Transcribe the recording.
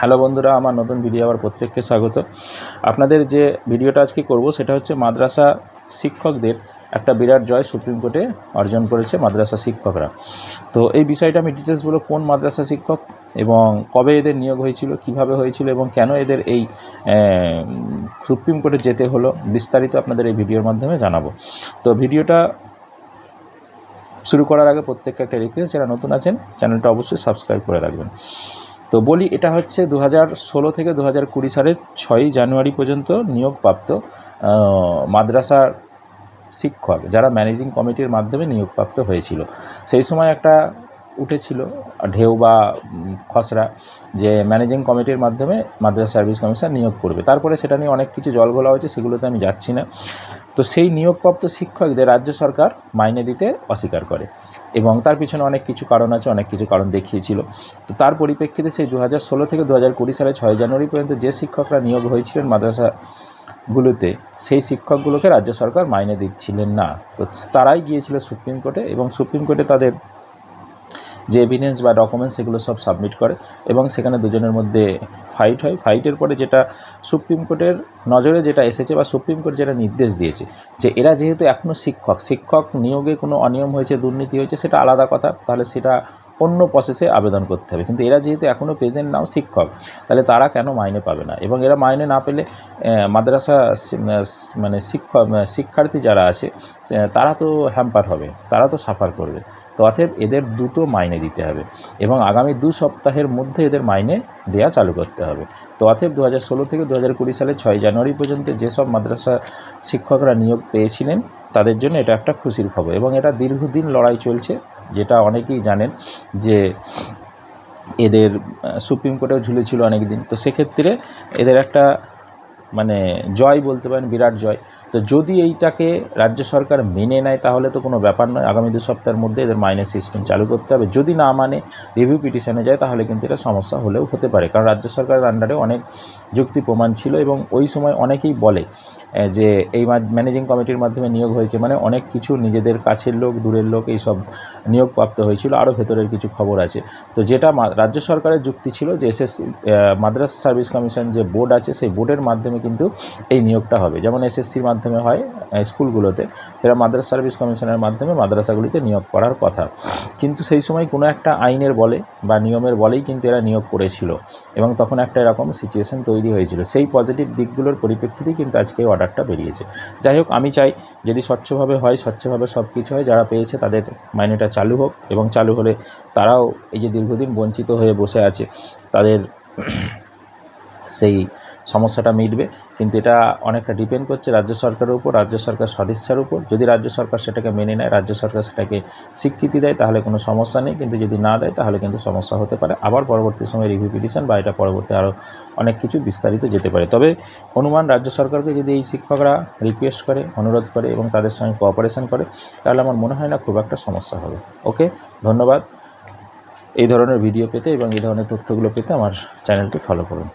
Hello বন্ধুরা, আমার নতুন ভিডিও আবার প্রত্যেককে স্বাগত। আপনাদের যে ভিডিওটা আজকে করব সেটা হচ্ছে মাদ্রাসা শিক্ষকদের একটা বিরাট জয় সুপ্রিম কোর্টে অর্জন করেছে মাদ্রাসা শিক্ষকরা। তো এই বিষয়টা আমি ডিটেলস বলবো, কোন মাদ্রাসা শিক্ষক এবং কবে এদের নিয়োগ হয়েছিল, কিভাবে হয়েছিল এবং কেন এদের এই সুপ্রিম কোর্টে যেতে হলো, বিস্তারিত আপনাদের এই ভিডিওর মাধ্যমে জানাবো। তো ভিডিওটা শুরু করার আগে প্রত্যেককে একটা রিকোয়েস্ট, যারা নতুন আছেন চ্যানেলটা অবশ্যই সাবস্ক্রাইব করে রাখবেন। তো বলি, এটা হচ্ছে 2016 থেকে 2020 সালের 6ই জানুয়ারি পর্যন্ত নিয়োগপ্রাপ্ত মাদ্রাসার শিক্ষক যারা ম্যানেজিং কমিটির মাধ্যমে নিয়োগপ্রাপ্ত হয়েছিল। সেই সময় একটা উঠেছিল ঢেউ বা খসড়া যে ম্যানেজিং কমিটির মাধ্যমে মাদ্রাসা সার্ভিস কমিশন নিয়োগ করবে। তারপরে সেটা নিয়ে অনেক কিছু জলঘোলা হয়েছে, সেগুলোতে আমি যাচ্ছি না। তো সেই নিয়োগপ্রাপ্ত শিক্ষকদের রাজ্য সরকার মাইনে দিতে অস্বীকার করে এবং তার পিছনে অনেক কিছু কারণ আছে, অনেক কিছু কারণ দেখিয়েছিল। তো তার পরিপ্রেক্ষিতে সেই 2016 থেকে 2020 সালে 6 জানুয়ারি পর্যন্ত যে শিক্ষকরা নিয়োগ হয়েছিলেন মাদ্রাসাগুলোতে, সেই শিক্ষকগুলোকে রাজ্য সরকার মাইনে দিচ্ছিলেন না। তো তারাই গিয়েছিল সুপ্রিম কোর্টে এবং সুপ্রিম কোর্টে তাদের যে এভিডেন্স বা ডকুমেন্টস সেগুলো সব সাবমিট করে এবং সেখানে দুজনের মধ্যে ফাইট হয়। ফাইটের পরে যেটা সুপ্রিম কোর্টের নজরে যেটা এসেছে বা সুপ্রিম কোর্ট যেটা নির্দেশ দিয়েছে যে এরা যেহেতু এখনও শিক্ষক নিয়োগে কোনো অনিয়ম হয়েছে, দুর্নীতি হয়েছে, সেটা আলাদা কথা, তাহলে সেটা অন্য প্রসেসে আবেদন করতে হবে। কিন্তু এরা যেহেতু এখনও প্রেজেন্ট নাও শিক্ষক, তাহলে তারা কেন মাইনে পাবে না? এবং এরা মাইনে না পেলে মাদ্রাসা মানে শিক্ষার্থী যারা আছে তারা তো হ্যাম্পার হবে, তারা তো সাফার করবে। তো অতএব এদের দ্রুত মাইনে দিতে হবে এবং আগামী 2 সপ্তাহের মধ্যে এদের মাইনে দেওয়া চালু করতে হবে। তো অতএব 2016 থেকে 2020 সালের 6 জানুয়ারি পর্যন্ত যেসব মাদ্রাসা শিক্ষকরা নিয়োগ পেয়েছিলেন তাদের জন্য এটা একটা খুশির খবর এবং এটা দীর্ঘদিন লড়াই চলছে, যেটা অনেকেই জানেন যে এদের সুপ্রিম কোর্টেও ঝুলেছিল অনেক দিন। তো সেক্ষেত্রে এদের একটা মানে জয় বলতে পারেন, বিরাট জয়। তো যদি এইটাকে রাজ্য সরকার মেনে নেয় তাহলে তো কোনো ব্যাপার নয়, আগামী 2 সপ্তাহের মধ্যে এদের মাইনে সিস্টেম চালু করতে হবে। যদি না মানে রিভিউ পিটিশনে যায় তাহলে কিন্তু এটা সমস্যা হলেও হতে পারে, কারণ রাজ্য সরকারের আন্ডারে অনেক যুক্তি প্রমাণ ছিল এবং ওই সময় অনেকেই বলে যে এই ম্যানেজিং কমিটির মাধ্যমে নিয়োগ হয়েছে মানে অনেক কিছু নিজেদের কাছের লোক, দূরের লোক এইসব নিয়োগপ্রাপ্ত হয়েছিল, আরও ভেতরের কিছু খবর আছে। তো যেটা রাজ্য সরকারের যুক্তি ছিল যে এসএসসি মাদ্রাসা সার্ভিস কমিশন যে বোর্ড আছে সেই বোর্ডের মাধ্যমে কিন্তু এই নিয়োগটা হবে, যেমন এসএসসির মাধ্যমে হয় স্কুলগুলোতে, সেটা মাদ্রাসা সার্ভিস কমিশনের মাধ্যমে মাদ্রাসাগুলিতে নিয়োগ করার কথা। কিন্তু সেই সময় কোনো একটা আইনের বলে বা নিয়মের বলেই কিন্তু এরা নিয়োগ করেছিল এবং তখন একটা এরকম সিচুয়েশন তৈরি হয়েছিল। সেই পজিটিভ দিকগুলোর পরিপ্রেক্ষিতেই কিন্তু আজকে এই অর্ডারটা বেরিয়েছে। যাই হোক, আমি চাই যদি স্বচ্ছভাবে হয়, স্বচ্ছভাবে সব কিছু হয়, যারা পেয়েছে তাদের মাইনেটা চালু হোক এবং চালু হলে তারাও এই যে দীর্ঘদিন বঞ্চিত হয়ে বসে আছে তাদের সেই সমস্যাটা মিটবে। কিন্তু এটা অনেকটা ডিপেন্ড করছে রাজ্য সরকারের উপর, রাজ্য সরকার সদিচ্ছার উপর। যদি রাজ্য সরকার সেটাকে মেনে নেয়, রাজ্য সরকার সেটাকে স্বীকৃতি দেয় তাহলে কোনো সমস্যা নেই, কিন্তু যদি না দেয় তাহলে কিন্তু সমস্যা হতে পারে। আবার পরবর্তী সময় রিভিউ পিটিশন বা এটা পরবর্তী আরও অনেক কিছু বিস্তারিত যেতে পারে। তবে অনুমান রাজ্য সরকারকে যদি এই শিক্ষকরা রিকোয়েস্ট করে, অনুরোধ করে এবং তাদের সঙ্গে কোঅপারেশন করে তাহলে আমার মনে হয় না খুব একটা সমস্যা হবে। ওকে, ধন্যবাদ। এই ধরনের ভিডিও পেতে এবং এই ধরনের তথ্যগুলো পেতে আমার চ্যানেলটি ফলো করুন।